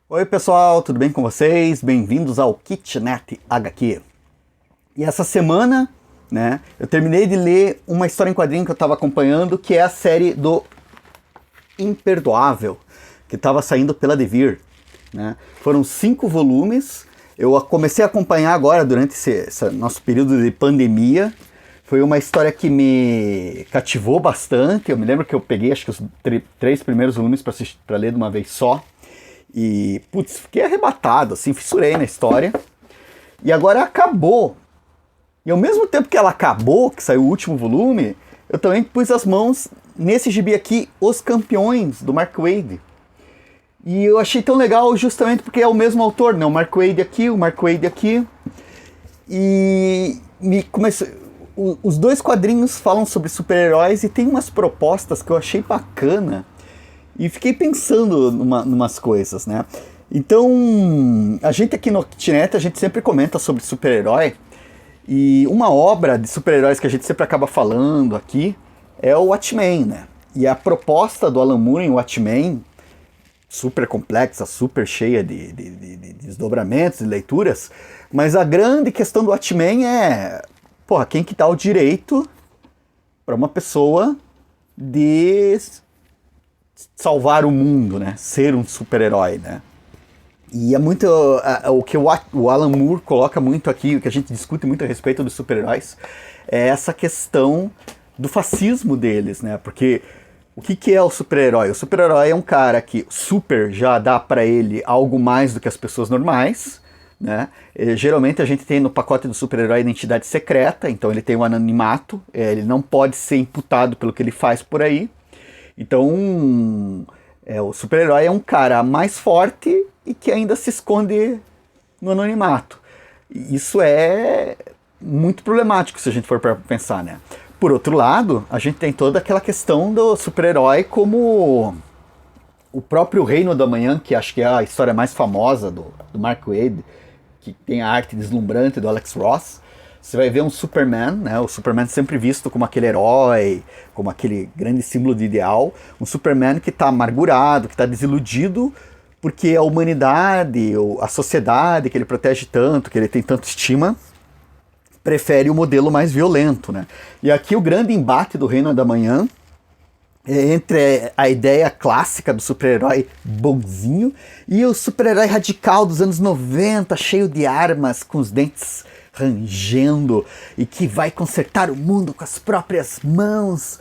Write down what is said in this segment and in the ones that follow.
Oi pessoal, tudo bem com vocês? Bem-vindos ao Kitnet HQ. E essa semana, eu terminei de ler uma história em quadrinho que eu estava acompanhando, que é a série do Imperdoável, que estava saindo pela Devir. Foram 5 volumes, eu comecei a acompanhar agora durante esse nosso período de pandemia. Foi uma história que me cativou bastante. Eu me lembro que eu peguei acho que os 3 primeiros volumes para ler de uma vez só. E, putz, fiquei arrebatado, assim, fissurei na história. E agora acabou. E ao mesmo tempo que ela acabou, que saiu o último volume, eu também pus as mãos nesse gibi aqui, Os Campeões, do Mark Waid. E eu achei tão legal justamente porque é o mesmo autor, né? O Mark Waid aqui, o Mark Waid aqui. E os 2 quadrinhos falam sobre super-heróis e tem umas propostas que eu achei bacana. E fiquei pensando numas coisas, né? Então, a gente aqui no Kitnet, a gente sempre comenta sobre super-herói. E uma obra de super-heróis que a gente sempre acaba falando aqui é o Watchmen, né? E a proposta do Alan Moore em Watchmen, super complexa, super cheia de desdobramentos, de leituras. Mas a grande questão do Watchmen é, porra, quem que dá o direito para uma pessoa de salvar o mundo, né? Ser um super-herói, né? E é muito o que o Alan Moore coloca muito aqui, o que a gente discute muito a respeito dos super-heróis, é essa questão do fascismo deles, né? Porque o que é o super-herói? O super-herói é um cara que super já dá para ele algo mais do que as pessoas normais, né? Geralmente a gente tem no pacote do super-herói identidade secreta, então ele tem o anonimato, ele não pode ser imputado pelo que ele faz por aí. Então, o super-herói é um cara mais forte e que ainda se esconde no anonimato. E isso é muito problemático se a gente for para pensar, né? Por outro lado, a gente tem toda aquela questão do super-herói como o próprio Reino da Manhã, que acho que é a história mais famosa do Mark Waid, que tem a arte deslumbrante do Alex Ross. Você vai ver um Superman, né? O Superman sempre visto como aquele herói, como aquele grande símbolo de ideal. Um Superman que está amargurado, que está desiludido, porque a humanidade, a sociedade que ele protege tanto, que ele tem tanta estima, prefere o modelo mais violento, né? E aqui o grande embate do Reino da Manhã é entre a ideia clássica do super-herói bonzinho e o super-herói radical dos anos 90, cheio de armas, com os dentes rangendo e que vai consertar o mundo com as próprias mãos.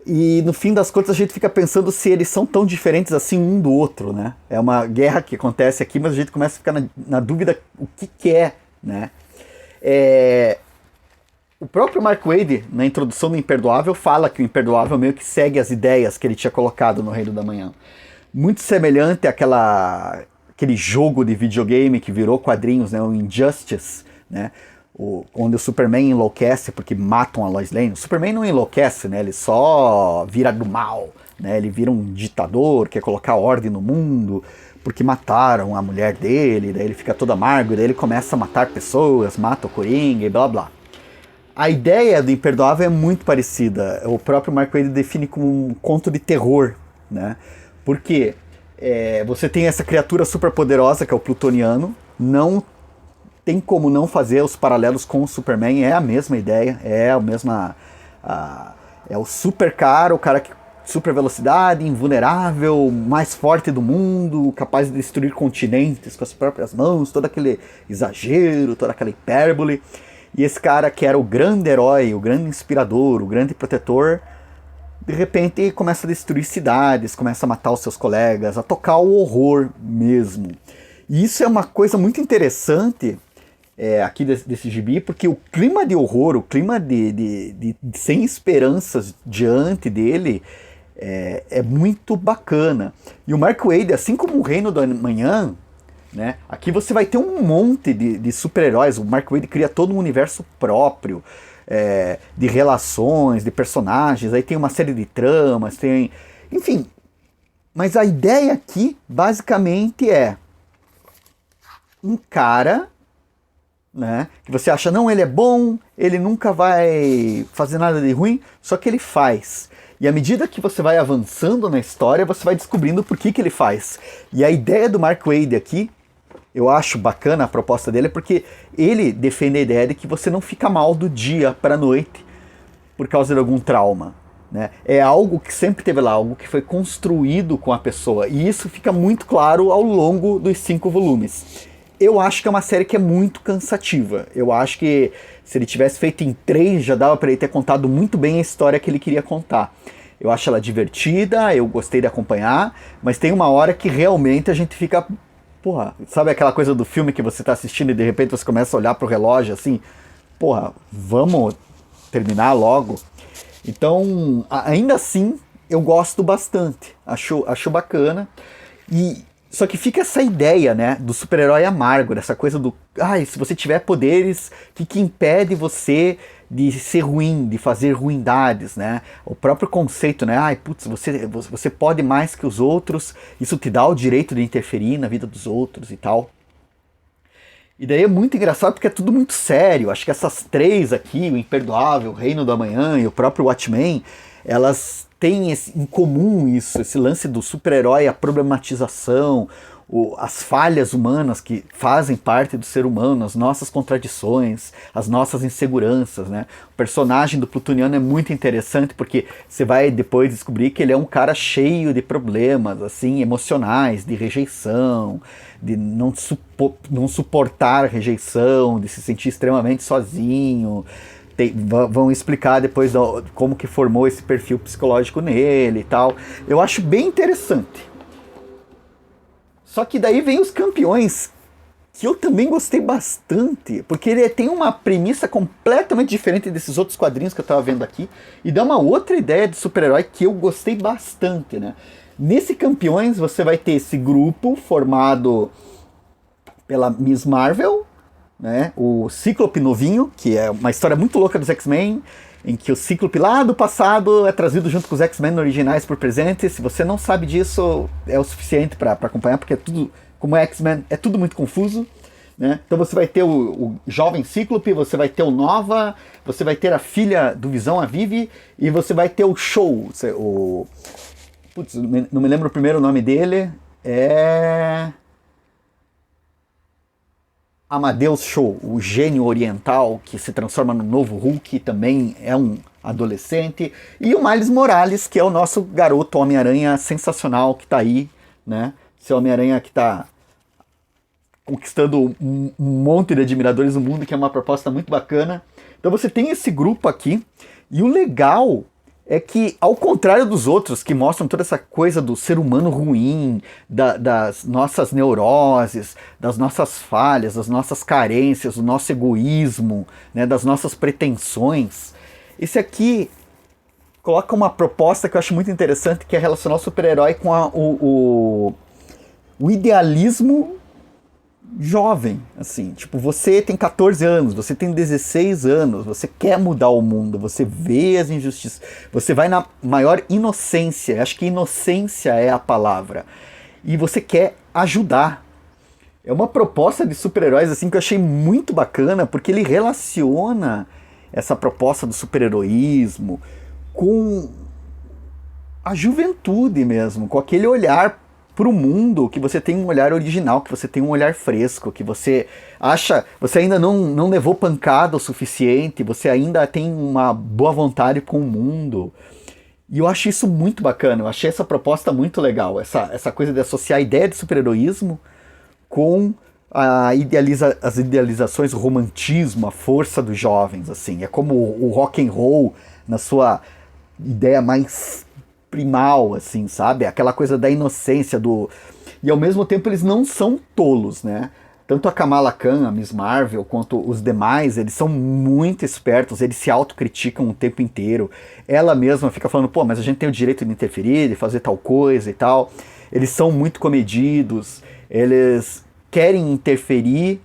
E no fim das contas a gente fica pensando se eles são tão diferentes assim um do outro, né? É uma guerra que acontece aqui, mas a gente começa a ficar na dúvida o que é, né? O próprio Mark Waid, na introdução do Imperdoável, fala que o Imperdoável meio que segue as ideias que ele tinha colocado no Reino da Manhã. Muito semelhante àquele jogo de videogame que virou quadrinhos, né? O Injustice, né? Onde o Superman enlouquece porque matam a Lois Lane. O Superman não enlouquece, né? Ele só vira do mal, né? Ele vira um ditador, quer colocar ordem no mundo, porque mataram a mulher dele, daí ele fica todo amargo, daí ele começa a matar pessoas, mata o Coringa e blá blá. A ideia do Imperdoável é muito parecida. O próprio Mark Waid define como um conto de terror, né? Porque você tem essa criatura super poderosa que é o Plutoniano, não tem como não fazer os paralelos com o Superman, é a mesma ideia, é o super cara, o cara que super velocidade, invulnerável, mais forte do mundo, capaz de destruir continentes com as próprias mãos, todo aquele exagero, toda aquela hipérbole. E esse cara que era o grande herói, o grande inspirador, o grande protetor, de repente começa a destruir cidades, começa a matar os seus colegas, a tocar o horror mesmo. E isso é uma coisa muito interessante aqui desse gibi, porque o clima de horror, o clima de sem esperanças diante dele é muito bacana. E o Mark Waid, assim como o Reino da Manhã, né, aqui você vai ter um monte de super-heróis. O Mark Waid cria todo um universo próprio, de relações, de personagens, aí tem uma série de tramas, enfim. Mas a ideia aqui, basicamente, é um cara, né, que você acha, não, ele é bom, ele nunca vai fazer nada de ruim, só que ele faz. E à medida que você vai avançando na história, você vai descobrindo por que ele faz. E a ideia do Mark Waid aqui, eu acho bacana a proposta dele, porque ele defende a ideia de que você não fica mal do dia para a noite por causa de algum trauma. Né? É algo que sempre teve lá, algo que foi construído com a pessoa. E isso fica muito claro ao longo dos 5 volumes. Eu acho que é uma série que é muito cansativa. Eu acho que se ele tivesse feito em 3, já dava para ele ter contado muito bem a história que ele queria contar. Eu acho ela divertida, eu gostei de acompanhar, mas tem uma hora que realmente a gente fica... Porra, sabe aquela coisa do filme que você tá assistindo e de repente você começa a olhar pro relógio assim? Porra, vamos terminar logo? Então, ainda assim, eu gosto bastante. Acho bacana. Só que fica essa ideia, né, do super-herói amargo, dessa coisa do... se você tiver poderes, o que impede você de ser ruim, de fazer ruindades, né? O próprio conceito, né? Você pode mais que os outros, isso te dá o direito de interferir na vida dos outros e tal. E daí é muito engraçado porque é tudo muito sério. Acho que essas 3 aqui, o Imperdoável, o Reino do Amanhã e o próprio Watchmen, elas têm em comum isso, esse lance do super-herói, a problematização, as falhas humanas que fazem parte do ser humano, as nossas contradições, as nossas inseguranças, né? O personagem do Plutoniano é muito interessante porque você vai depois descobrir que ele é um cara cheio de problemas, assim, emocionais, de rejeição, de não suportar rejeição, de se sentir extremamente sozinho. Vão explicar depois como que formou esse perfil psicológico nele e tal. Eu acho bem interessante. Só que daí vem os Campeões, que eu também gostei bastante, porque ele tem uma premissa completamente diferente desses outros quadrinhos que eu estava vendo aqui, e dá uma outra ideia de super-herói que eu gostei bastante, né? Nesse Campeões você vai ter esse grupo formado pela Miss Marvel, né? O Cíclope novinho, que é uma história muito louca dos X-Men, em que o Cíclope lá do passado é trazido junto com os X-Men originais por presente. Se você não sabe disso, é o suficiente para acompanhar, porque é tudo, como é X-Men, é tudo muito confuso. Né? Então você vai ter o jovem Cíclope, você vai ter o Nova, você vai ter a filha do Visão, a Vivi, e você vai ter o Show. Putz, não me lembro o primeiro nome dele. É... Amadeus Cho, o gênio oriental que se transforma no novo Hulk, também é um adolescente. E o Miles Morales, que é o nosso garoto Homem-Aranha sensacional que tá aí, né? Esse Homem-Aranha que tá conquistando um monte de admiradores no mundo, que é uma proposta muito bacana. Então você tem esse grupo aqui, e o legal é que, ao contrário dos outros, que mostram toda essa coisa do ser humano ruim, das nossas neuroses, das nossas falhas, das nossas carências, do nosso egoísmo, né, das nossas pretensões, esse aqui coloca uma proposta que eu acho muito interessante, que é relacionar o super-herói com o idealismo jovem, assim, tipo, você tem 14 anos, você tem 16 anos, você quer mudar o mundo, você vê as injustiças, você vai na maior inocência, acho que inocência é a palavra, e você quer ajudar. É uma proposta de super-heróis, assim, que eu achei muito bacana, porque ele relaciona essa proposta do super-heroísmo com a juventude mesmo, com aquele olhar para o mundo, que você tem um olhar original, que você tem um olhar fresco, que você ainda não levou pancada o suficiente, você ainda tem uma boa vontade com o mundo. E eu acho isso muito bacana, eu achei essa proposta muito legal, essa coisa de associar a ideia de super-heroísmo com as idealizações, o romantismo, a força dos jovens, assim. É como o rock and roll na sua ideia mais primal, assim, sabe? Aquela coisa da inocência, e ao mesmo tempo eles não são tolos, né? Tanto a Kamala Khan, a Miss Marvel, quanto os demais, eles são muito espertos, eles se autocriticam o tempo inteiro. Ela mesma fica falando, pô, mas a gente tem o direito de interferir, de fazer tal coisa e tal. Eles são muito comedidos, eles querem interferir,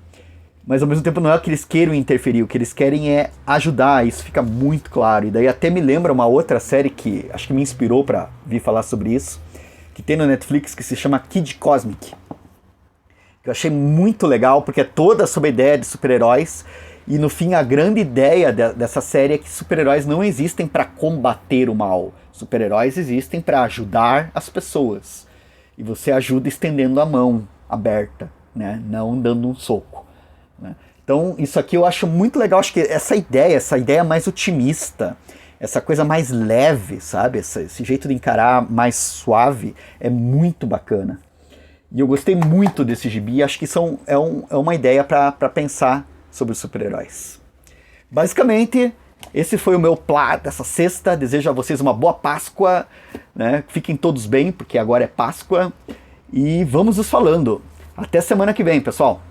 mas ao mesmo tempo não é que eles queiram interferir, o que eles querem é ajudar, isso fica muito claro. E daí até me lembra uma outra série que acho que me inspirou para vir falar sobre isso, que tem no Netflix, que se chama Kid Cosmic. Eu achei muito legal, porque é toda sobre a ideia de super-heróis, E no fim, a grande ideia dessa série é que super-heróis não existem para combater o mal. Super-heróis existem para ajudar as pessoas. E você ajuda estendendo a mão aberta, né? Não dando um soco, né? Então, isso aqui eu acho muito legal. Acho que essa ideia mais otimista, essa coisa mais leve, sabe? Esse jeito de encarar mais suave é muito bacana. E eu gostei muito desse gibi. Acho que é uma ideia para pensar sobre os super-heróis. Basicamente, esse foi o meu plá dessa sexta. Desejo a vocês uma boa Páscoa, né? Fiquem todos bem, porque agora é Páscoa. E vamos nos falando. Até semana que vem, pessoal.